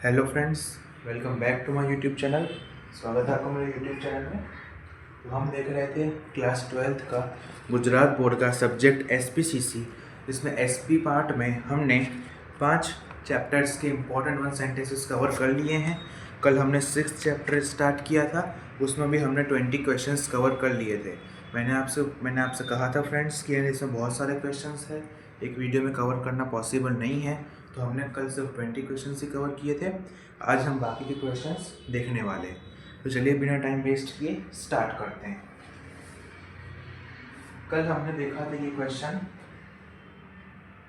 Hello friends, welcome back to my YouTube channel. स्वागत है आपका मेरे यूट्यूब चैनल में। तो हम देख रहे थे क्लास 12th का गुजरात बोर्ड का सब्जेक्ट एसपीसीसी। इसमें एसपी पार्ट में हमने 5 चैप्टर्स के इम्पोर्टेंट 1 सेंटेंसेस कवर कर लिए हैं। कल हमने 6th चैप्टर स्टार्ट किया था, उसमें भी हमने 20 क्वेश्चंस कवर कर लिए थे। मैंने आपसे कहा था फ्रेंड्स कि इसमें बहुत सारे क्वेश्चंस हैं, एक वीडियो में कवर करना पॉसिबल नहीं है, तो हमने कल सिर्फ 20 क्वेश्चंस ही कवर किए थे। आज हम बाकी के क्वेश्चंस देखने वाले हैं। तो चलिए बिना टाइम वेस्ट किए स्टार्ट करते हैं। कल हमने देखा था ये question,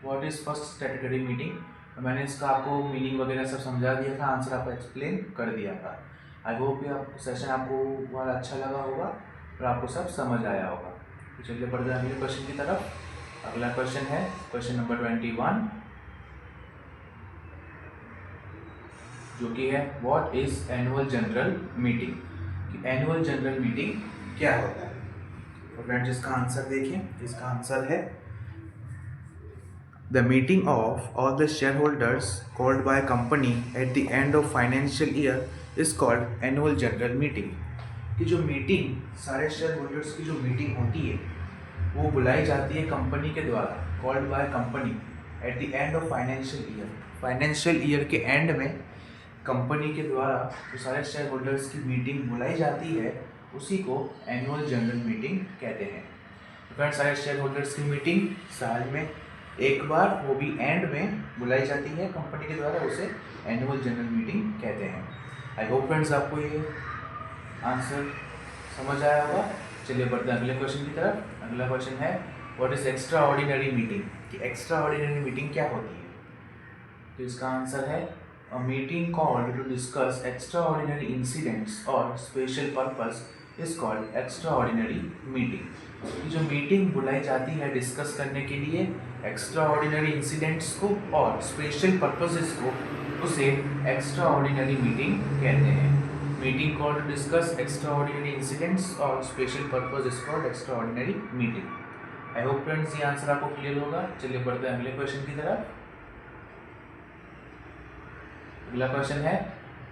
what is first statutory meeting. मैंने इसका आपको मीनिंग वगैरह सब समझा दिया था, आंसर आपको एक्सप्लेन कर दिया था। आई होप ये सेशन आपको बहुत अच्छा लगा होगा और आपको सब समझ आया होगा। तो चलिए बढ़ते हैं अगले क्वेश्चन की तरफ। अगला क्वेश्चन है क्वेश्चन नंबर 21, जो कि है what is annual general meeting. कि एनुअल जनरल मीटिंग क्या होता है। तो फ्रेंड्स इसका आंसर देखिए, इसका आंसर है the meeting of all the share holders called by company at the end of financial year is called annual general meeting. कि जो मीटिंग सारे शेयर होल्डर्स की जो मीटिंग होती है वो बुलाई जाती है कंपनी के द्वारा, called by company at the end of financial year. Financial year के एंड में कंपनी के द्वारा जो सारे शेयर होल्डर्स की मीटिंग बुलाई जाती है उसी को एनुअल जनरल मीटिंग कहते हैं। तो फ्रेंड्स सारे शेयर होल्डर्स की मीटिंग साल में एक बार, वो भी एंड में बुलाई जाती है कंपनी के द्वारा, उसे एनुअल जनरल मीटिंग कहते हैं। आई होप फ्रेंड्स आपको ये आंसर समझ आया होगा। चलिए बढ़ते हैं अगले क्वेश्चन की तरफ। अगला क्वेश्चन है what is extra ordinary meeting. कि एक्स्ट्रा ऑर्डिनरी मीटिंग क्या होती है। तो इसका आंसर है a meeting called to discuss extraordinary incidents or special purpose is called extraordinary meeting। जो मीटिंग बुलाई जाती है डिस्कस करने के लिए एक्स्ट्रा ऑर्डिनरी इंसिडेंट्स को और स्पेशल पर्पसेस को, उसे एक्स्ट्रा ऑर्डिनरी मीटिंग कहते हैं। Meeting called to discuss extraordinary incidents और special purpose is called extraordinary meeting. I hope friends ये आंसर आपको क्लियर होगा। चलिए बढ़ते हैं अगले क्वेश्चन की तरफ। अगला क्वेश्चन है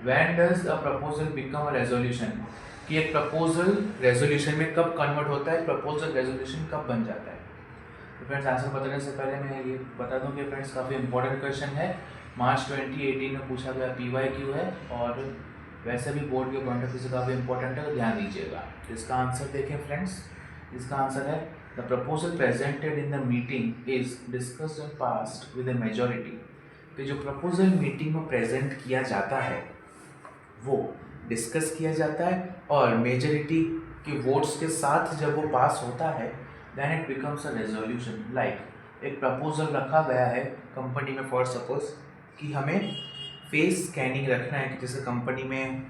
when does a proposal become a resolution. कि एक प्रपोजल रेजोल्यूशन में कब कन्वर्ट होता है, प्रपोजल रेजोल्यूशन कब बन जाता है। तो फ्रेंड्स आंसर बताने से पहले मैं ये बता दूं कि फ्रेंड्स काफ़ी इंपॉर्टेंट क्वेश्चन है, मार्च 2018 में पूछा गया PYQ है और वैसे भी बोर्ड के पॉइंट ऑफ व्यू से काफ़ी इंपॉर्टेंट है, तो ध्यान दीजिएगा। तो इसका आंसर देखें फ्रेंड्स, इसका आंसर है the proposal presented in the meeting is discussed and passed with a majority. कि जो प्रपोजल मीटिंग में प्रेजेंट किया जाता है वो डिस्कस किया जाता है और मेजॉरिटी के वोट्स के साथ जब वो पास होता है then it becomes a resolution. Like एक प्रपोजल रखा गया है कंपनी में, फॉर सपोज कि हमें फेस स्कैनिंग रखना है, कि जैसे कंपनी में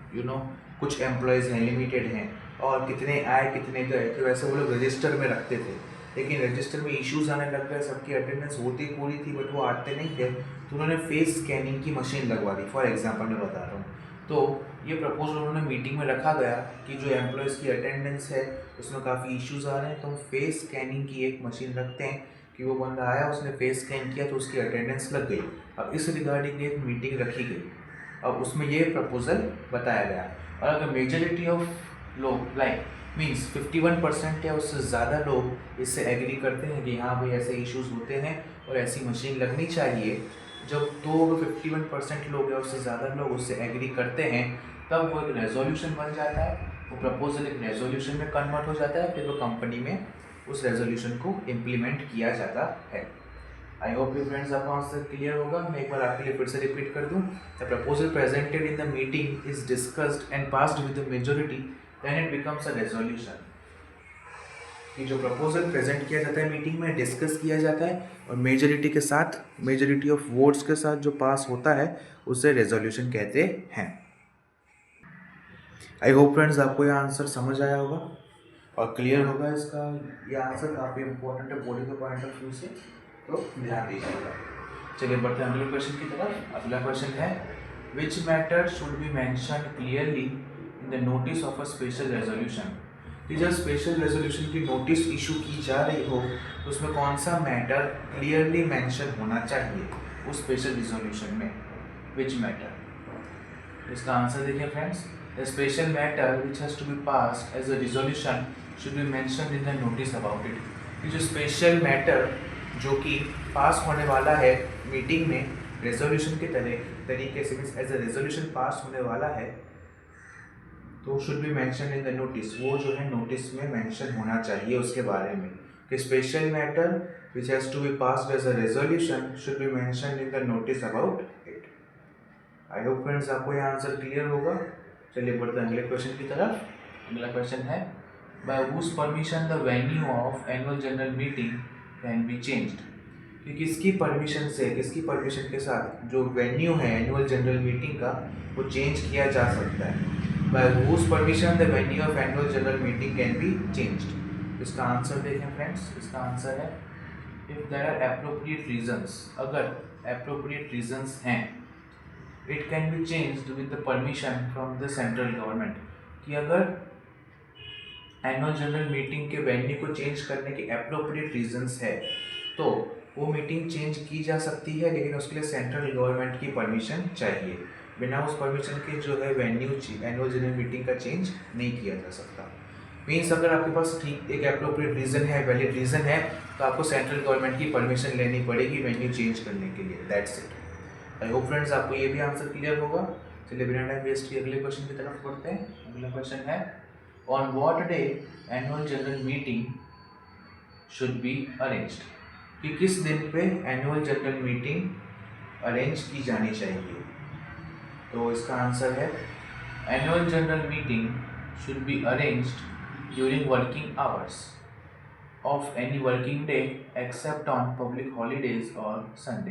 कुछ एम्प्लॉयज़ हैं, लिमिटेड हैं, और कितने आए कितने गए, तो वैसे वो लोग रजिस्टर में रखते थे। लेकिन रजिस्टर में इश्यूज आने लग गए, सबकी अटेंडेंस होती पूरी थी बट वो आते नहीं थे, तो उन्होंने फेस स्कैनिंग की मशीन लगवा दी। फॉर एग्जांपल मैं बता रहा हूँ। तो ये प्रपोजल उन्होंने मीटिंग में रखा गया कि जो एम्प्लॉयज़ की अटेंडेंस है उसमें काफ़ी इश्यूज आ रहे हैं, तो हम फेस स्कैनिंग की एक मशीन रखते हैं कि वो बंदा आया, उसने फेस स्कैन किया तो उसकी अटेंडेंस लग गई। अब इस रिगार्डिंग एक मीटिंग रखी गई, अब उसमें ये प्रपोजल बताया गया। और अगर मेजॉरिटी ऑफ लोग लाइक मीन्स 51% या उससे ज़्यादा लोग इससे एग्री करते हैं कि हाँ भाई ऐसे इश्यूज होते हैं और ऐसी मशीन लगनी चाहिए, जब 51% लोग या उससे ज़्यादा लोग उससे एग्री करते हैं तब वो एक रेजोल्यूशन बन जाता है। वो प्रपोजल एक रेजोल्यूशन में कन्वर्ट हो जाता है, फिर वो कंपनी में उस रेजोल्यूशन को इम्प्लीमेंट किया जाता है। आई होप यू फ्रेंड्स आपका आंसर क्लियर होगा। मैं एक बार आपके लिए फिर से रिपीट कर दूं। The proposal presented in the meeting is discussed and passed with the majority then it becomes a resolution. कि जो प्रपोजल प्रेजेंट किया जाता है मीटिंग में, डिस्कस किया जाता है और मेजॉरिटी के साथ, मेजॉरिटी ऑफ वोट्स के साथ जो पास होता है उसे रेजोल्यूशन कहते हैं। आई होप फ्रेंड्स आपको यह आंसर समझ आया होगा और क्लियर होगा। इसका ये आंसर काफ़ी इंपॉर्टेंट है बॉडी के पॉइंट ऑफ व्यू से, तो ध्यान दीजिएगा। चलिए बढ़ते हैं अगले क्वेश्चन की तरफ। अगला क्वेश्चन है which matter should be mention clearly in the notice of a special resolution. कि जब स्पेशल रेजोल्यूशन की नोटिस इशू की जा रही हो तो उसमें कौन सा मैटर क्लियरली मेंशन होना चाहिए उस स्पेशल रेजोल्यूशन में। Which matter. इसका आंसर देखिए friends, the special matter which has to be passed as a resolution should be mentioned in the notice about it. ये जो स्पेशल मैटर जो कि पास होने वाला है मीटिंग में रेजोल्यूशन के तरीके से, means as a resolution pass होने वाला है, तो should be mention in the notice, वो जो है नोटिस में मेंशन होना चाहिए उसके बारे में कि special matter which has to be passed as a resolution should be mention in the notice about it. I hope friends आपको यह आंसर क्लियर होगा। चलिए बढ़ते हैं अगले क्वेश्चन की तरफ। अगला क्वेश्चन है, by whose permission the venue of annual general meeting can be changed. कि किसकी परमिशन से, किसकी परमिशन के साथ जो वेन्यू है एनुअल जनरल मीटिंग का वो चेंज किया जा सकता है। By whose permission the venue of annual general meeting can be changed. इसका आंसर देखें फ्रेंड्स, इसका आंसर है if there are appropriate reasons, अगर एप्रोप्रिएट रीजंस हैं, it can be changed with the permission from the central government. कि अगर annual general meeting के venue को चेंज करने के एप्रोप्रिएट रीजंस है तो वो मीटिंग चेंज की जा सकती है, लेकिन उसके लिए सेंट्रल गवर्नमेंट की परमिशन चाहिए। बिना उस परमिशन के जो है वेन्यू एनुअल जनरल मीटिंग का चेंज नहीं किया जा सकता। मीन्स अगर आपके पास ठीक एक एप्रोप्रिएट रीज़न है, वैलिड रीज़न है, तो आपको सेंट्रल गवर्नमेंट की परमिशन लेनी पड़ेगी वेन्यू चेंज करने के लिए। That's it. I hope friends आपको ये भी आंसर क्लियर होगा। चलिए बिना टाइम वेस्ट किए अगले क्वेश्चन की तरफ बढ़ते हैं। अगला क्वेश्चन है, on what day annual general meeting should be arranged. कि किस दिन पे एनुअल जनरल मीटिंग अरेंज की जानी चाहिए। तो इसका आंसर है, annual general meeting should be arranged during working hours of any working day except on public holidays और संडे।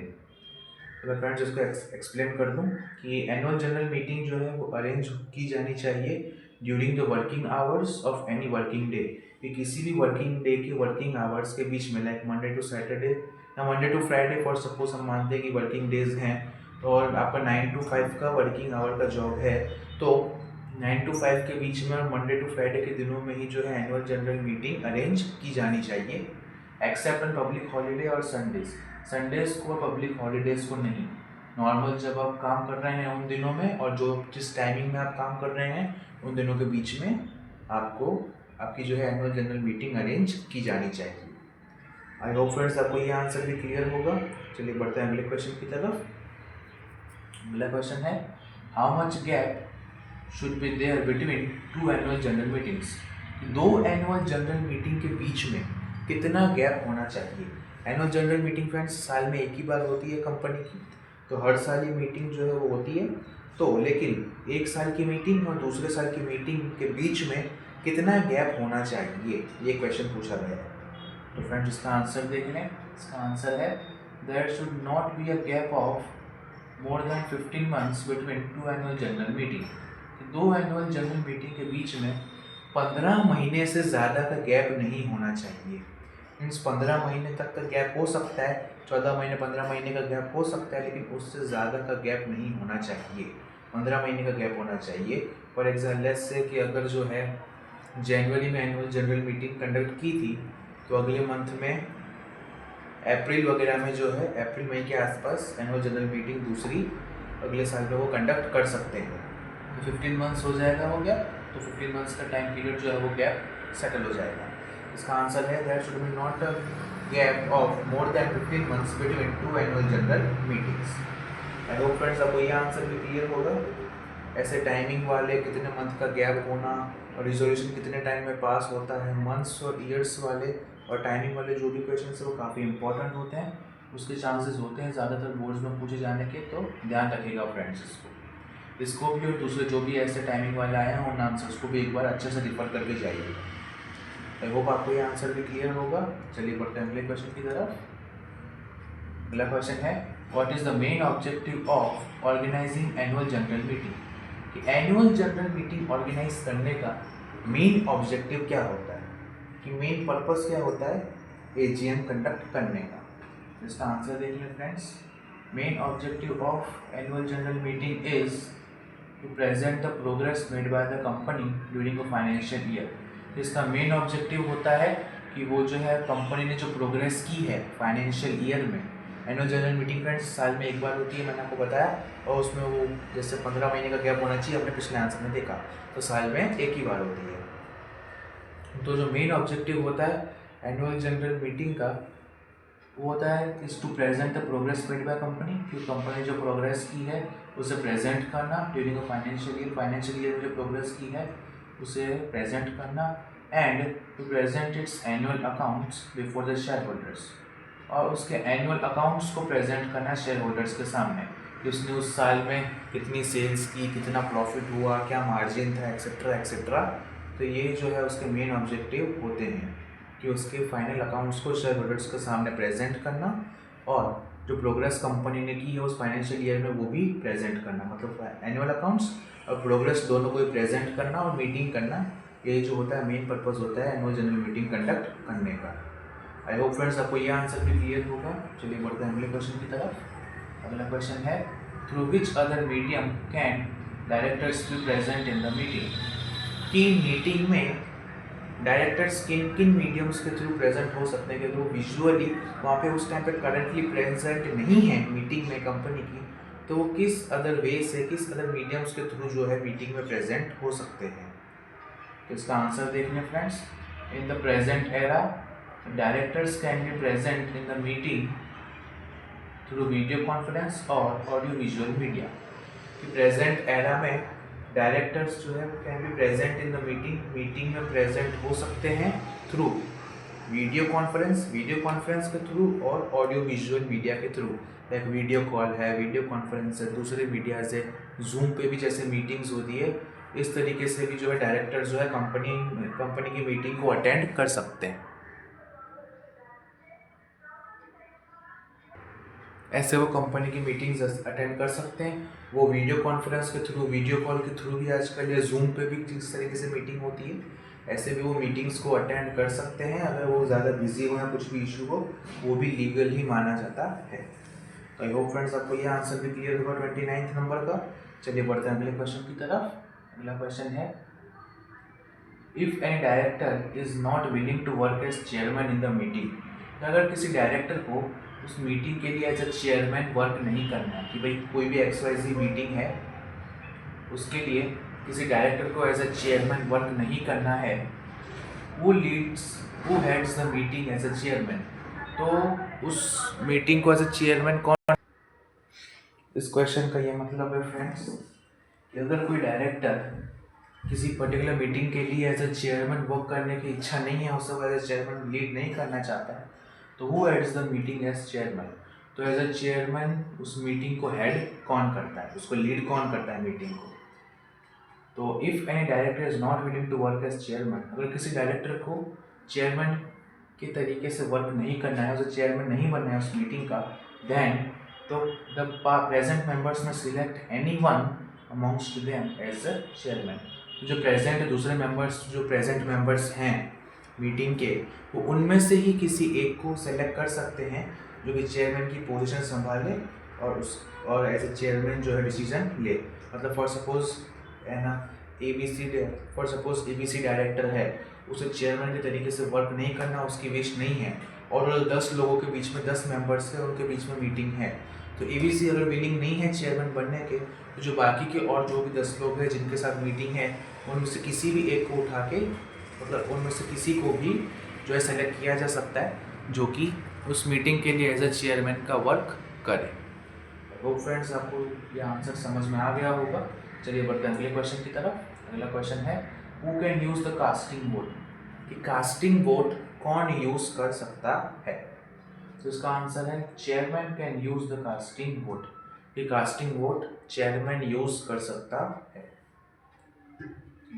तो मैं फ्रेंड्स इसको एक्सप्लेन कर दूं कि एनुअल जनरल मीटिंग जो है वो अरेंज की जानी चाहिए during the working hours of any working day. कि किसी भी वर्किंग डे के वर्किंग आवर्स के बीच में, लाइक मंडे टू सैटरडे या Monday to Friday for suppose हम मानते हैं कि वर्किंग डेज हैं, और आपका 9 to 5 का वर्किंग आवर का जॉब है, तो 9 to 5 के बीच में और मंडे टू फ्राइडे के दिनों में ही जो है एनुअल जनरल मीटिंग अरेंज की जानी चाहिए, एक्सेप्ट ऑन पब्लिक हॉलीडे और संडेज। संडेज को, पब्लिक हॉलीडेज को नहीं। नॉर्मल जब आप काम कर रहे हैं उन दिनों में, और जो जिस टाइमिंग में आप काम कर रहे हैं उन दिनों के बीच में आपको आपकी जो है एनुअल जनरल मीटिंग अरेंज की जानी चाहिए। आई होप फ्रेंड्स आपको ये आंसर भी क्लियर होगा। चलिए बढ़ते हैं अगले क्वेश्चन की तरफ। अगला क्वेश्चन है, how much gap should be there between two annual general meetings. दो एनुअल जनरल मीटिंग के बीच में कितना गैप होना चाहिए। एनुअल जनरल मीटिंग फ्रेंड्स साल में एक ही बार होती है कंपनी की, तो हर साल ये मीटिंग जो है वो होती है। तो लेकिन एक साल की मीटिंग और दूसरे साल की मीटिंग के बीच में कितना गैप होना चाहिए, ये क्वेश्चन पूछा गया है। तो फ्रेंड्स इसका आंसर देख लें। इसका आंसर है, there should not be a gap of more than 15 months between two annual general meeting. दो एनुअल जनरल मीटिंग के बीच में 15 महीने से ज़्यादा का गैप नहीं होना चाहिए। मीन्स 15 महीने तक का गैप हो सकता है, 14 महीने 15 महीने का गैप हो सकता है, लेकिन उससे ज़्यादा का गैप नहीं होना चाहिए। 15 महीने का गैप होना चाहिए। फॉर एग्जाम्पल लेट्स से कि अगर जो है जनवरी में एनुअल जनरल मीटिंग कंडक्ट की थी, तो अगले मंथ में अप्रैल वगैरह में जो है अप्रैल मई के आसपास एनुअल जनरल मीटिंग दूसरी अगले साल में वो कंडक्ट कर सकते हैं। तो 15 months हो जाएगा, हो गया, तो 15 months का टाइम पीरियड जो है वो गैप सेटल हो जाएगा। इसका आंसर है, that should be not a gap of more than 15 months between two annual general meetings. I hope friends आपको ये आंसर भी क्लियर होगा। ऐसे टाइमिंग वाले कितने मंथ का गैप होना और रिजोल्यूशन कितने टाइम में पास होता है, मंथ्स और ईयर्स वाले और टाइमिंग वाले जो भी क्वेश्चन है वो काफ़ी इंपॉर्टेंट होते हैं। उसके चांसेस होते हैं ज़्यादातर बोर्ड्स में पूछे जाने के, तो ध्यान रखिएगा फ्रेंड्स इसको भी, और दूसरे जो भी ऐसे टाइमिंग वाले आए हैं उन आंसर्स को भी एक बार अच्छे से रिफर करके जाइए। आई होप आपको ये आंसर भी क्लियर होगा। चलिए बढ़ते हैं अगले क्वेश्चन की तरफ। अगला क्वेश्चन है, what is the main objective of organising annual general meeting. कि एनुअल जनरल मीटिंग ऑर्गेनाइज करने का मेन ऑब्जेक्टिव क्या होता है, कि मेन पर्पस क्या होता है एजीएम कंडक्ट करने का। इसका आंसर देखिए friends, main objective of annual general meeting is to present the progress made by the company during a financial year. इसका मेन ऑब्जेक्टिव होता है कि वो जो है कंपनी ने जो प्रोग्रेस की है फाइनेंशियल ईयर में, एनुअल जनरल मीटिंग फ्रेंड्स साल में एक बार होती है, मैंने आपको बताया, और उसमें वो जैसे 15 महीने का गैप होना चाहिए, हमने पिछले आंसर में देखा, तो साल में एक ही बार होती है। तो जो मेन ऑब्जेक्टिव होता है एनुअल जनरल मीटिंग का, वो होता है is to present the progress made by company, कि कंपनी जो प्रोग्रेस की है उसे प्रेजेंट करना ड्यूरिंग अ फाइनेंशियल ईयर में जो प्रोग्रेस की है उसे प्रेजेंट करना, and to present its annual accounts before the share holders, और उसके एनुअल अकाउंट्स को प्रेजेंट करना शेयर होल्डर्स के सामने कि उसने उस साल में कितनी सेल्स की, कितना प्रॉफिट हुआ, क्या मार्जिन था, एक्सेट्रा एक्सेट्रा। तो ये जो है उसके मेन ऑब्जेक्टिव होते हैं कि उसके फाइनल अकाउंट्स को शेयर होल्डर्स के सामने प्रेजेंट करना, और जो प्रोग्रेस कंपनी ने की है उस फाइनेंशियल ईयर में वो भी प्रेजेंट करना, मतलब एनुअल अकाउंट्स और प्रोग्रेस दोनों को ही प्रेजेंट करना और मीटिंग करना। ये जो होता है मेन पर्पस होता है एनुअल जनरल मीटिंग कंडक्ट करने का। आई होप फ्रेंड्स आपको ये आंसर भी क्लियर होगा। चलिए बढ़ते हैं अगले क्वेश्चन की तरफ। अगला क्वेश्चन है through which other medium can directors be present in the meeting, कि मीटिंग में डायरेक्टर्स किन किन मीडियम्स के थ्रू प्रेजेंट हो सकते हैं, कि वो विजुअली वहाँ पे उस टाइम पे करंटली प्रेजेंट नहीं है मीटिंग में कंपनी की, तो वो किस अदर वे से, किस अदर मीडियम्स के थ्रू जो है मीटिंग में प्रेजेंट हो सकते हैं। तो इसका आंसर देखिए friends, in the present era directors can be present in the meeting through video conference और ऑडियो विजुअल मीडिया। कि प्रेजेंट एरा में डायरेक्टर्स जो है can be present in the meeting में प्रेजेंट हो सकते हैं थ्रू वीडियो कॉन्फ्रेंस के थ्रू और ऑडियो विजुअल मीडिया के थ्रू, लाइक वीडियो कॉल है, वीडियो कॉन्फ्रेंस है, दूसरे मीडिया से जूम पे भी जैसे मीटिंग्स होती है, इस तरीके से भी जो है डायरेक्टर्स जो है कंपनी की मीटिंग को अटेंड कर सकते हैं। ऐसे वो कंपनी की मीटिंग्स अटेंड कर सकते हैं। वो वीडियो कॉन्फ्रेंस के थ्रू, वीडियो कॉल के थ्रू भी आजकल, या जूम पे भी जिस तरीके से मीटिंग होती है, ऐसे भी वो मीटिंग्स को अटेंड कर सकते हैं। अगर वो ज़्यादा बिजी हो या कुछ भी इशू हो, वो भी लीगल ही माना जाता है। तो आई होप फ्रेंड्स आपको ये आंसर भी क्लियर होगा 29 नंबर का। चलिए बढ़ते हैं अगले क्वेश्चन की तरफ। अगला क्वेश्चन है if any director is not willing to work as chairman in the meeting, अगर किसी डायरेक्टर को उस मीटिंग के लिए एज अ चेयरमैन वर्क नहीं करना है, कि भाई कोई भी XYZ मीटिंग है उसके लिए किसी डायरेक्टर को एज अ चेयरमैन वर्क नहीं करना है, who heads the meeting as a chairman, तो उस मीटिंग को एज अ चेयरमैन कौन। इस क्वेश्चन का ये मतलब है फ्रेंड्स कि अगर कोई डायरेक्टर किसी पर्टिकुलर मीटिंग के लिए एज अ चेयरमैन वर्क करने की इच्छा नहीं है, उसे एज अ चेयरमैन लीड नहीं करना चाहता है, तो who heads the meeting as chairman, तो एज अ चेयरमैन उस मीटिंग को हेड कौन करता है, उसको लीड कौन करता है मीटिंग को। तो if any director is not willing to work as chairman, अगर किसी डायरेक्टर को चेयरमैन के तरीके से वर्क नहीं करना है, उसे चेयरमैन नहीं बनना है उस मीटिंग का, देन तो द प्रेजेंट मेंबर्स में select any one amongst them as a chairman. जो प्रेजेंट दूसरे मेंबर्स, जो प्रेजेंट मेंबर्स हैं मीटिंग के, वो उनमें से ही किसी एक को सेलेक्ट कर सकते हैं जो कि चेयरमैन की पोजीशन संभाले और एज अ चेयरमैन जो है डिसीजन ले। मतलब फॉर सपोज है ना, ABC डायरेक्टर है, उसे चेयरमैन के तरीके से वर्क नहीं करना, उसकी विश नहीं है, और 10 लोगों के बीच में 10 मेंबर्स है, उनके बीच में मीटिंग है, तो ABC अगर विलिंग नहीं है चेयरमैन बनने के, तो जो बाकी के और जो भी 10 लोग हैं जिनके साथ मीटिंग है, उनमें से किसी भी एक को उठा के, मतलब उनमें से किसी को भी जो है सेलेक्ट किया जा सकता है जो कि उस मीटिंग के लिए एज अ चेयरमैन का वर्क करे। होप फ्रेंड्स आपको ये आंसर समझ में आ गया होगा। चलिए बढ़ते हैं अगले क्वेश्चन की तरफ। अगला क्वेश्चन है who can use the casting vote, कि कास्टिंग वोट कौन यूज़ कर सकता है। तो इसका आंसर है chairman can use the casting vote, कि कास्टिंग वोट चेयरमैन यूज़ कर सकता है।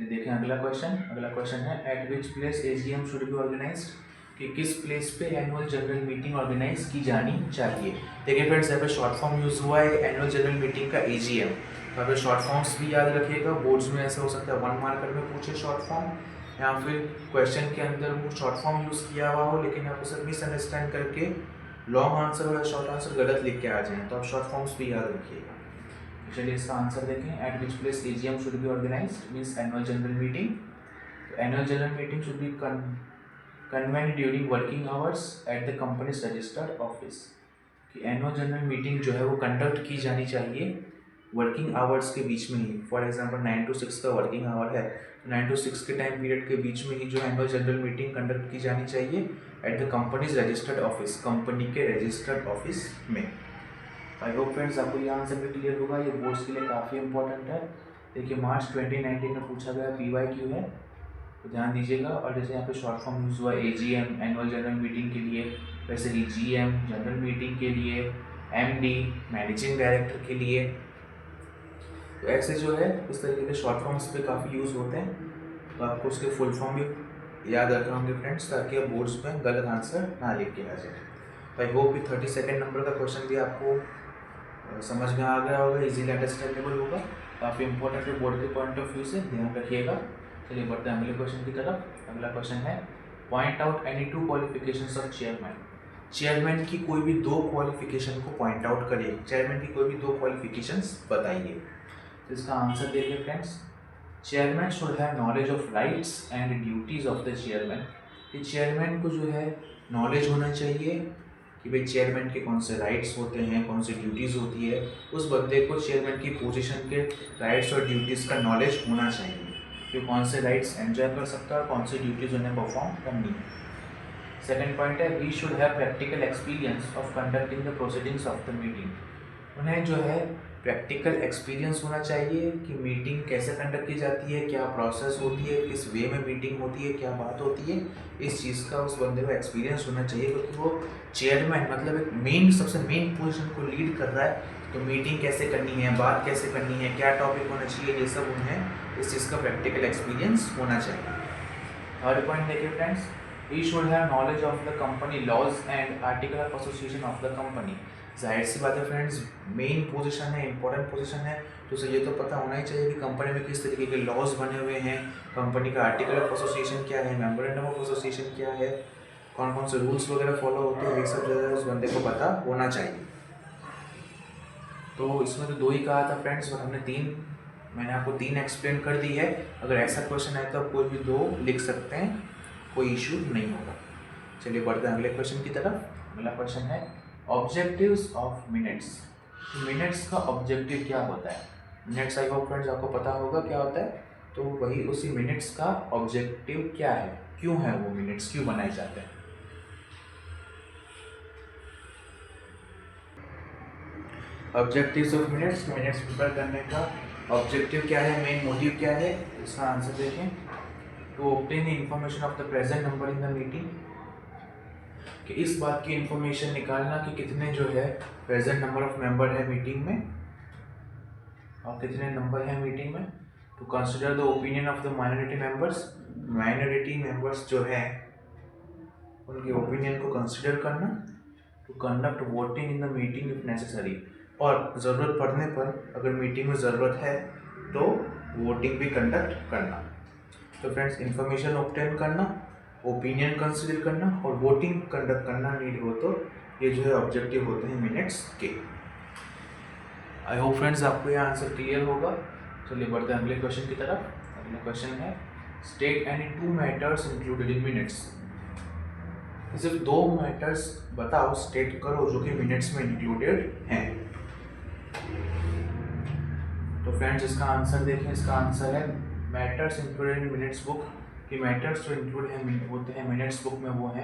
देखें अगला क्वेश्चन है at which place AGM should be organised, कि किस प्लेस पे एनुअल जनरल मीटिंग ऑर्गेनाइज की जानी चाहिए। देखिए फ्रेंड्स, यहाँ पे शॉर्ट फॉर्म यूज़ हुआ है एनुअल जनरल मीटिंग का AGM, तो यहाँ पे शॉर्ट फॉर्म्स भी याद रखिएगा। बोर्ड्स में ऐसा हो सकता है 1 मार्कर में पूछे शॉर्ट फॉर्म, या फिर क्वेश्चन के अंदर वो शॉर्ट फॉर्म यूज़ किया हुआ हो, लेकिन आप उसे मिसअंडरस्टैंड करके लॉन्ग आंसर और शॉर्ट आंसर गलत लिख के आ जाएँ, तो आप शॉर्ट फॉर्म्स भी याद रखिएगा। चलिए इसका आंसर देखें at which place AGM should be organised means annual general meeting. Annual general meeting should be convened during working hours at the company's registered office, कि एनुअल जनरल मीटिंग जो है वो कंडक्ट की जानी चाहिए वर्किंग आवर्स के बीच में ही। फॉर एग्जांपल 9 to 6 का वर्किंग आवर है, तो 9 to 6 के टाइम पीरियड के बीच में ही जो एनुअल जनरल मीटिंग कंडक्ट की जानी चाहिए at the companies registered office, company के रजिस्टर्ड ऑफिस में। आई होप फ्रेंड्स आपको ये आंसर भी क्लियर होगा, ये बोर्ड्स के लिए काफ़ी इंपॉर्टेंट है। देखिए मार्च 2019 में पूछा गया PYQ है, तो ध्यान दीजिएगा। और जैसे यहाँ पे शॉर्ट फॉर्म यूज़ हुआ AGM एनुअल जनरल मीटिंग के लिए, वैसे ही GM जनरल मीटिंग के लिए, MD मैनेजिंग डायरेक्टर के लिए। तो ऐसे जो है इस तरीके के शॉर्ट फॉर्म्स पे काफ़ी यूज़ होते हैं, तो आपको उसके फुल फॉर्म भी याद रखना होंगे फ्रेंड्स, ताकि आप बोर्ड्स में गलत आंसर ना लिख के आ जाए। आई होप कि 32 नंबर का क्वेश्चन भी आपको समझ में आ गया होगा, इजीली अंडरस्टैंडेबल होगा, काफ़ी इंपॉर्टेंट है बोर्ड के पॉइंट ऑफ व्यू से, ध्यान रखिएगा। चलिए बढ़ते हैं अगले क्वेश्चन की तरफ। अगला क्वेश्चन है point out any 2 qualifications of chairman. Chairman की कोई भी 2 क्वालिफिकेशन को पॉइंट आउट करिए, चेयरमैन की कोई भी 2 क्वालिफिकेशंस बताइए। तो इसका आंसर देखिए friends, chairman should have knowledge of rights and duties of the chairman. कि चेयरमैन को जो है नॉलेज होना चाहिए कि भाई चेयरमैन के कौन से राइट्स होते हैं, कौन सी ड्यूटीज़ होती है, उस बंदे को चेयरमैन की पोजीशन के राइट्स और ड्यूटीज़ का नॉलेज होना चाहिए कि कौन से राइट्स एंजॉय कर सकता है और कौन सी ड्यूटीज़ उन्हें परफॉर्म करनी है। सेकेंड पॉइंट है we should have practical experience of conducting the proceedings of the meeting. उन्हें जो है प्रैक्टिकल एक्सपीरियंस होना चाहिए कि मीटिंग कैसे कंडक्ट की जाती है, क्या प्रोसेस होती है, किस वे में मीटिंग होती है, क्या बात होती है, इस चीज़ का उस बंदे को एक्सपीरियंस होना चाहिए, क्योंकि वो चेयरमैन मतलब एक मेन सबसे मेन पोजीशन को लीड कर रहा है। तो मीटिंग कैसे करनी है, बात कैसे करनी है, क्या टॉपिक होना चाहिए, ये सब उन्हें इस चीज़ का प्रैक्टिकल एक्सपीरियंस होना चाहिए। थर्ड पॉइंट देखिए friends, he should have knowledge of the company laws and article of association of the company. जाहिर सी बात है फ्रेंड्स, मेन पोजीशन है, इंपॉर्टेंट पोजीशन है, तो उसे ये तो पता होना ही चाहिए कि कंपनी में किस तरीके के लॉज बने हुए हैं, कंपनी का आर्टिकल ऑफ एसोसिएशन क्या है, मेमोरेंडम ऑफ एसोसिएशन क्या है, कौन कौन से रूल्स वगैरह फॉलो होते हैं, ये सब जो है उस बंदे को पता होना चाहिए। तो इसमें तो 2 ही कहा था फ्रेंड्स, बट हमने 3, मैंने आपको 3 एक्सप्लेन कर दी है। अगर ऐसा क्वेश्चन है तो आप कोई भी 2 लिख सकते हैं, कोई इशू नहीं होगा। चलिए बढ़ते हैं अगले क्वेश्चन की तरफ। अगला क्वेश्चन है ऑब्जेक्टिव्स ऑफ मिनट्स। मिनट्स का ऑब्जेक्टिव क्या होता है? मिनट्स आई होप फ्रेंड्स आपको पता होगा क्या होता है, तो वही उसी मिनट्स का ऑब्जेक्टिव क्या है, क्यों है वो मिनट्स, क्यों बनाए जाते हैं। Objectives of minutes, minutes prepare करने का ऑब्जेक्टिव क्या है, मेन मोटिव क्या है, इसका आंसर देखें। To obtain the information of the present number in the meeting, कि इस बात की इंफॉर्मेशन निकालना कि कितने जो है प्रेजेंट नंबर ऑफ मेंबर है मीटिंग में और कितने नंबर है मीटिंग में। To consider the opinion of the minority members, minority members जो है उनके ओपिनियन को कंसिडर करना। To conduct voting in the meeting if necessary, और ज़रूरत पड़ने पर अगर मीटिंग में ज़रूरत है तो वोटिंग भी कंडक्ट करना। तो फ्रेंड्स इंफॉर्मेशन ऑब्टेन करना, ओपिनियन कंसिडर करना और वोटिंग कंडक्ट करना नीड हो, तो ये जो है ऑब्जेक्टिव होते हैं मिनट्स के। आई होप फ्रेंड्स आपको ये आंसर क्लियर होगा। चलिए बढ़ते हैं अगले क्वेश्चन की तरफ। अगला क्वेश्चन है state any 2 matters included in minutes. सिर्फ 2 मैटर्स बताओ, स्टेट करो जो कि मिनट्स में इंक्लूडेड हैं। तो फ्रेंड्स इसका आंसर देखें, इसका आंसर है matters included in minutes book. कि मैटर्स जो इंक्लूड है होते हैं मिनट्स बुक में वो है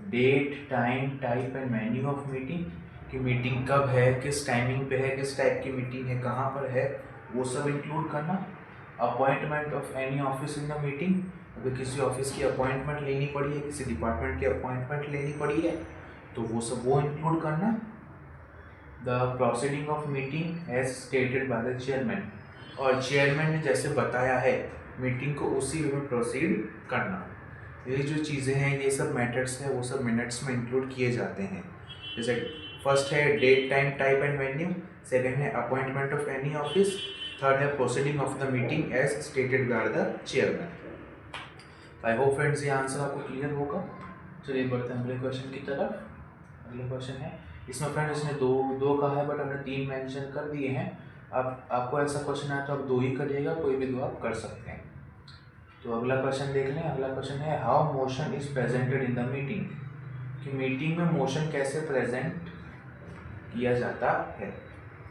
date, time, type and venue of meeting, कि मीटिंग कब है, किस टाइमिंग पे है, किस टाइप की मीटिंग है, कहाँ पर है, वो सब इंक्लूड करना। Appointment of any office in the meeting, अगर किसी ऑफिस की अपॉइंटमेंट लेनी पड़ी है, किसी डिपार्टमेंट की अपॉइंटमेंट लेनी पड़ी है तो वो सब वो इंक्लूड करना। The proceeding of meeting as stated by the chairman, और चेयरमैन ने जैसे बताया है मीटिंग को उसी वे में प्रोसीड करना। ये जो चीज़ें हैं, ये सब मैटर्स हैं, वो सब मिनट्स में इंक्लूड किए जाते हैं। जैसे फर्स्ट है date, time, type and venue, second है appointment of any office, third है proceeding of the meeting as stated by the chairman. I hope friends ये आंसर आपको क्लियर होगा। चलिए बढ़ते हैं अगले क्वेश्चन की तरफ। अगला क्वेश्चन है, इसमें फ्रेंड्स इसने दो कहा है बट हमने 3 मेंशन कर दिए हैं। अब आपको ऐसा क्वेश्चन आया तो आप 2 ही करिएगा, कोई भी 2 आप कर सकते हैं। तो अगला क्वेश्चन देख लें। अगला क्वेश्चन है how motion is presented in the meeting, कि मीटिंग में मोशन कैसे प्रेजेंट किया जाता है।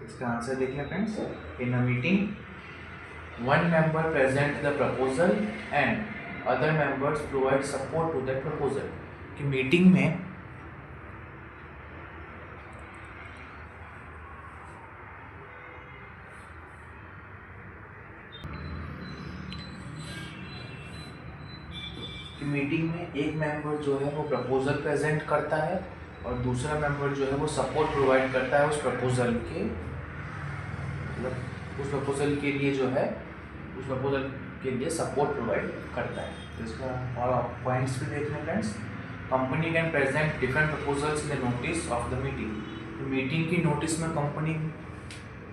इसका आंसर देख लें friends. In a meeting one member present the proposal and other members provide support to that proposal। कि मीटिंग में एक मेंबर जो है वो प्रपोजल प्रेजेंट करता है और दूसरा मेंबर जो है वो सपोर्ट प्रोवाइड करता है उस प्रपोजल के, मतलब उस प्रपोजल के लिए जो है उस प्रपोजल के लिए सपोर्ट प्रोवाइड करता है। तो इसका और पॉइंट्स भी देख लें friends. Company can present different proposals in the notice of the meeting. तो मीटिंग की नोटिस में कंपनी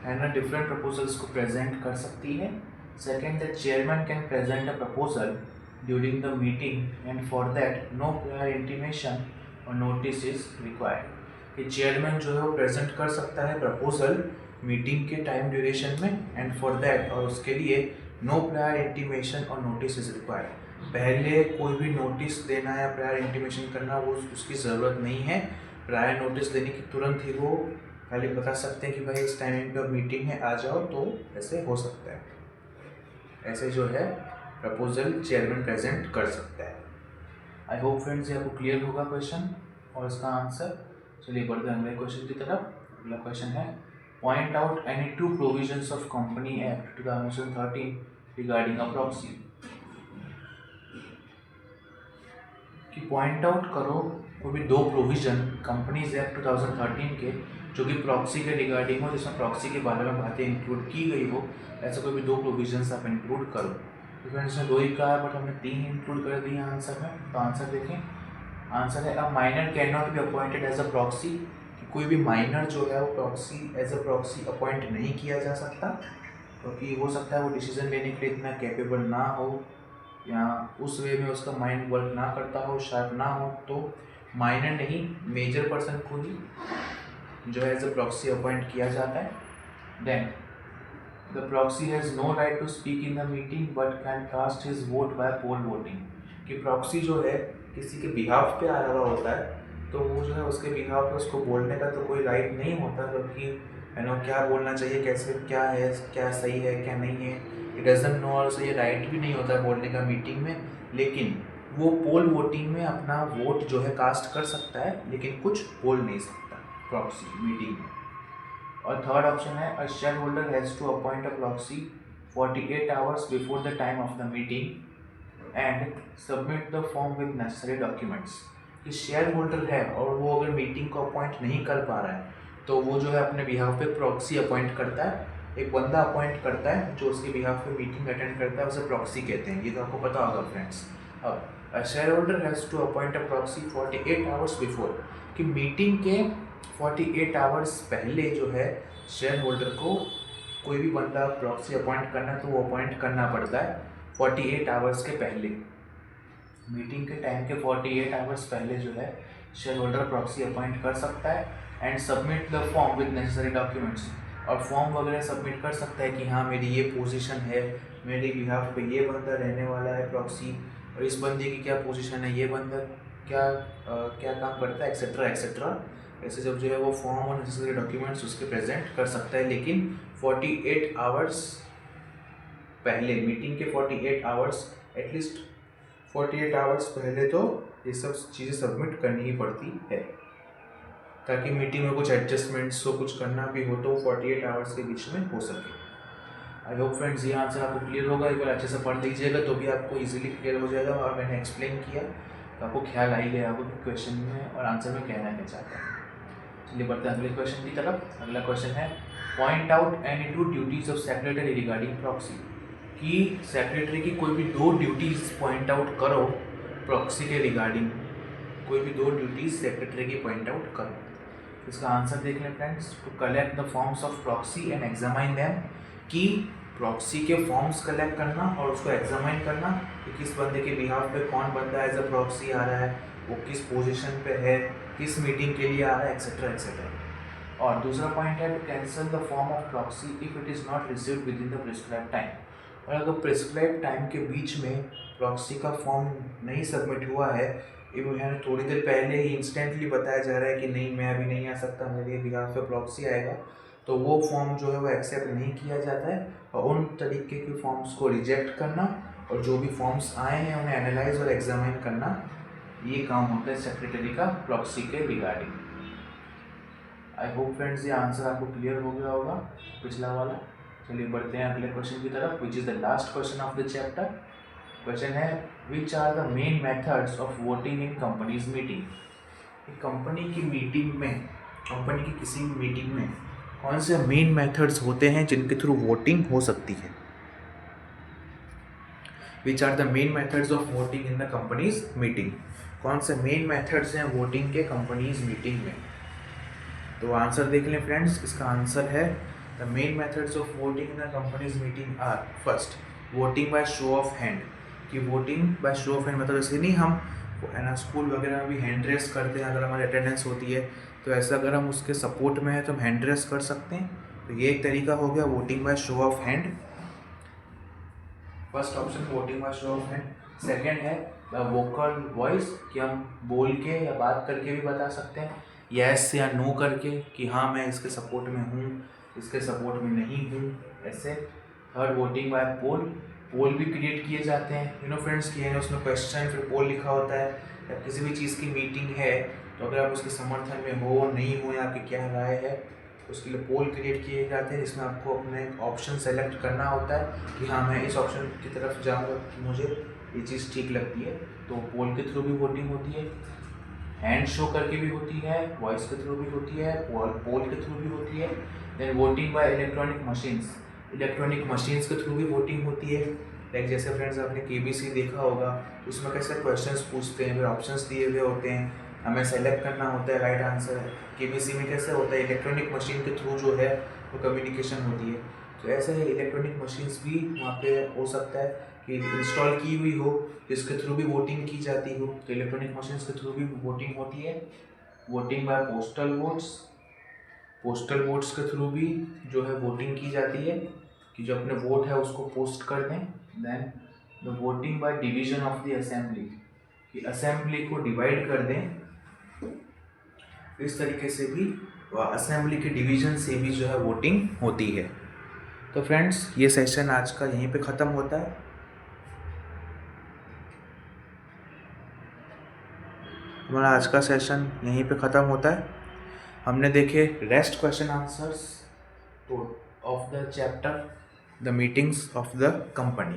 है ना डिफरेंट प्रपोजल्स को प्रेजेंट कर सकती है। Second, the chairman can present a proposal during the meeting and for that no prior intimation और नोटिस इज रिक्वायर्ड। कि चेयरमैन जो है वो प्रेजेंट कर सकता है प्रपोजल मीटिंग के टाइम ड्यूरेशन में एंड फॉर दैट और उसके लिए नो प्रायर इंटीमेशन और नोटिस इज रिक्वायर्ड। पहले कोई भी नोटिस देना या प्रायर इंटीमेशन करना वो उसकी ज़रूरत नहीं है। प्रायर नोटिस देने की तुरंत ही वो खाली बता सकते हैं कि भाई इस टाइमिंग पर मीटिंग है आ जाओ, तो ऐसे हो सकता है। ऐसे जो है प्रपोजल चेयरमैन प्रेजेंट कर सकता है। आई होप फ्रेंड्स ये आपको क्लियर होगा क्वेश्चन और इसका आंसर। चलिए बढ़ते हैं अगले क्वेश्चन की तरफ। अगला क्वेश्चन है point out any to provisions of company act 2013 regarding a proxy. कि पॉइंट आउट करो कोई भी दो प्रोविजन कंपनीज एक्ट 2013 के जो कि प्रॉक्सी के रिगार्डिंग हो, जिसमें प्रॉक्सी के बारे में बातें इंक्लूड की गई हो। ऐसा कोई भी दो प्रोविजंस आप इंक्लूड करो। तो फ्रेंड्स ने दो ही कहा बट हमने तीन इंक्लूड कर दिए आंसर में। तो आंसर देखें, आंसर है a minor can not be appointed as a proxy. कि कोई भी माइनर जो है वो proxy as a proxy appoint नहीं किया जा सकता, क्योंकि हो सकता है वो डिसीजन लेने के लिए इतना कैपेबल ना हो या उस वे में उसका माइंड वर्क ना करता हो, शार्प ना हो। तो माइनर नहीं, मेजर पर्सन को ही जो है एज अ प्रॉक्सी अपॉइंट किया जाता है। Then the proxy has no right to speak in the meeting but can cast his vote by poll voting. कि प्रॉक्सी जो है किसी के बिहाफ पे आया हुआ होता है, तो वो जो है उसके बिहाफ पे उसको बोलने का तो कोई राइट नहीं होता, क्योंकि यू नो क्या बोलना चाहिए, कैसे क्या है, क्या सही है क्या नहीं है, इट डजंट नो। और उसे ये राइट भी नहीं होता है बोलने का मीटिंग में, लेकिन वो पोल वोटिंग में अपना वोट जो है कास्ट कर सकता है, लेकिन कुछ बोल नहीं सकता प्रॉक्सी मीटिंग में। और थर्ड ऑप्शन है a share holder has to appoint a proxy 48 hours before the time of the meeting and submit the form with necessary documents. कि शेयर होल्डर है और वो अगर मीटिंग को अपॉइंट नहीं कर पा रहा है तो वो जो है अपने बिहाफ पे प्रॉक्सी अपॉइंट करता है। एक बंदा अपॉइंट करता है जो उसके बिहाफ पे मीटिंग अटेंड करता है, उसे प्रॉक्सी कहते हैं। ये तो आपको पता होगा फ्रेंड्स। अब a share holder has to appoint a proxy 48 hours before. कि मीटिंग के 48 आवर्स पहले जो है शेयर होल्डर को कोई भी बंदा प्रॉक्सी अपॉइंट करना तो वो अपॉइंट करना पड़ता है 48 आवर्स के पहले। मीटिंग के टाइम के 48 आवर्स पहले जो है शेयर होल्डर प्रॉक्सी अपॉइंट कर सकता है and submit the form with necessary documents. और फॉर्म वगैरह सबमिट कर सकता है कि हाँ मेरी ये पोजीशन है, मेरे बिहाफ पे ये बंदा रहने वाला है प्रॉक्सी, और इस बंदे की क्या पोजीशन है, ये बंदा क्या काम करता है, एक्सेट्रा एक्सेट्रा। ऐसे जब जो है वो फॉर्म और नेसेसरी डॉक्यूमेंट्स उसके प्रेजेंट कर सकता है, लेकिन 48 आवर्स पहले, मीटिंग के 48 आवर्स एटलीस्ट 48 आवर्स पहले तो ये सब चीज़ें सबमिट करनी ही पड़ती है, ताकि मीटिंग में कुछ एडजस्टमेंट्स हो, कुछ करना भी हो तो 48 आवर्स के बीच में हो सके। आई होप फ्रेंड्स ये आंसर आपको क्लियर होगा। एक बार अच्छे से पढ़ लीजिएगा तो भी आपको इजीली क्लियर हो जाएगा। और मैंने एक्सप्लेन किया तो आपको ख्याल आ ही गया आपको कि क्वेश्चन में और आंसर में कहना क्या चाहता है। चलिए बढ़ते हैं अगले क्वेश्चन की तरफ। अगला क्वेश्चन है point out any two duties of secretary regarding proxy. कि सेक्रेटरी की कोई भी दो ड्यूटीज़ पॉइंट आउट करो प्रॉक्सी के रिगार्डिंग। कोई भी दो ड्यूटीज़ सेक्रेटरी की पॉइंट आउट करो। इसका आंसर देख लें friends. To collect the forms of proxy and examine them. कि प्रॉक्सी के फॉर्म्स कलेक्ट करना और उसको एग्जामाइन करना कि किस बंदे के बिहाफ पे कौन बंदा एज अ प्रॉक्सी आ रहा है, वो किस पोजीशन पे है, किस मीटिंग के लिए आ रहा है, एक्सेट्रा एक्सेट्रा। और दूसरा पॉइंट है to cancel the form of proxy if it is not received with in the prescribe time. और अगर प्रिस्क्राइब टाइम के बीच में प्रॉक्सी का फॉर्म नहीं सबमिट हुआ है ये थोड़ी देर पहले ही इंस्टेंटली बताया जा रहा है कि नहीं मैं अभी नहीं आ सकता, मेरे बिहाफ पे प्रॉक्सी आएगा, तो वो फॉर्म जो है वो एक्सेप्ट नहीं किया जाता है। और उन तरीके के फॉर्म्स को रिजेक्ट करना और जो भी फॉर्म्स आए हैं उन्हें एनालाइज और एग्जामिन करना, ये काम होता है सेक्रेटरी का प्रॉक्सी के रिगार्डिंग। आई होप फ्रेंड्स ये आंसर आपको क्लियर हो गया होगा पिछला वाला। चलिए बढ़ते हैं अगले क्वेश्चन की तरफ, which is the last question of the chapter. Question है which are the main methods of voting in companies meeting. Company की मीटिंग में, कंपनी की किसी भी मीटिंग में कौन से मेन मेथड्स होते हैं जिनके थ्रू वोटिंग हो सकती है। Which are the main methods of voting in the companies meeting, कौन से मेन मेथड्स हैं वोटिंग के कंपनीज मीटिंग में। तो आंसर देख लें फ्रेंड्स, इसका आंसर है the main methods of voting in the companies meeting are first voting by show of hand. कि voting by show of hand मतलब जैसे नहीं हम है ना स्कूल वगैरह में भी हैंड रेस करते हैं, अगर हमारी अटेंडेंस होती है तो ऐसा अगर हम उसके सपोर्ट में है तो हम हैंड रेस कर सकते हैं। तो ये एक तरीका हो गया voting by show of hand, first option voting by show of hand. Second है वोकल वॉइस, कि हम बोल के या बात करके भी बता सकते हैं यस या नो करके कि हाँ मैं इसके सपोर्ट में हूँ, इसके सपोर्ट में नहीं हूँ, ऐसे। थर्ड वोटिंग बाय पोल, पोल भी क्रिएट किए जाते हैं फ्रेंड्स, कि उसमें क्वेश्चन फिर पोल लिखा होता है। या किसी भी चीज़ की मीटिंग है तो अगर आप उसके समर्थन में हो नहीं हो या आपकी क्या राय है, उसके लिए पोल क्रिएट किए जाते हैं जिसमें आपको अपना एक ऑप्शन सेलेक्ट करना होता है कि हाँ मैं इस ऑप्शन की तरफ जाऊँगा कि मुझे ये चीज़ ठीक लगती है। तो पोल के थ्रू भी वोटिंग होती है, हैंड शो करके भी होती है, वॉइस के थ्रू भी होती है, पोल के थ्रू भी होती है। Then voting by electronic machines, electronic machines के थ्रू भी वोटिंग होती है। लाइक जैसे फ्रेंड्स आपने KBC देखा होगा, उसमें कैसे क्वेश्चंस पूछते हैं, फिर ऑप्शंस दिए हुए होते हैं, हमें सेलेक्ट करना होता है राइट आंसर। KBC में कैसे होता है इलेक्ट्रॉनिक मशीन के थ्रू जो है वो कम्युनिकेशन होती है। तो ऐसे ही इलेक्ट्रॉनिक मशीन्स भी वहाँ पे हो सकता है कि इंस्टॉल की हुई हो जिसके थ्रू भी वोटिंग की जाती हो, तो इलेक्ट्रॉनिक मशीन्स के थ्रू भी वोटिंग होती है। Voting by postal votes, postal votes के थ्रू भी जो है वोटिंग की जाती है कि जो अपने वोट है उसको पोस्ट कर दें। Then the voting by division of the assembly, कि असेंबली को डिवाइड कर दें, इस तरीके से भी असेंबली के डिवीजन से भी जो है वोटिंग होती है। तो फ्रेंड्स ये सेशन आज का यहीं पे ख़त्म होता है। हमारा आज का सेशन यहीं पे ख़त्म होता है। हमने देखे rest question answers of the chapter the meetings of the company,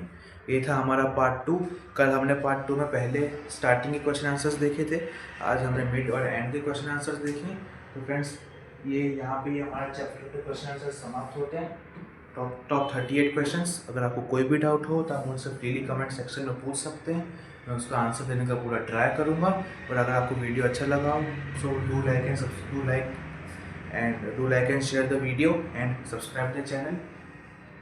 ये था हमारा पार्ट 2। कल हमने पार्ट 2 में पहले स्टार्टिंग के क्वेश्चन आंसर्स देखे थे, आज हमने मिड और एंड के क्वेश्चन आंसर्स देखे। तो फ्रेंड्स ये यहाँ पे हमारे चैप्टर के क्वेश्चन आंसर्स समाप्त होते हैं। Top 38 questions. अगर आपको कोई भी डाउट हो तो आप मुझसे फ्रीली कमेंट सेक्शन में पूछ सकते हैं, मैं उसका आंसर देने का पूरा ट्राई करूँगा। और अगर आपको वीडियो अच्छा लगा हो so do like and share the video and subscribe the channel.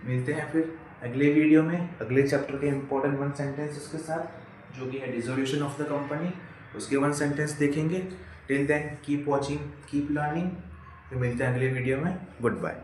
मिलते हैं फिर अगले वीडियो में अगले चैप्टर के इम्पोर्टेंट 1 सेंटेंसेस के साथ, जो कि है डिसोल्यूशन ऑफ द कंपनी, उसके 1 सेंटेंस देखेंगे। Till then keep watching, keep learning. फिर मिलते हैं अगले वीडियो में। Good bye.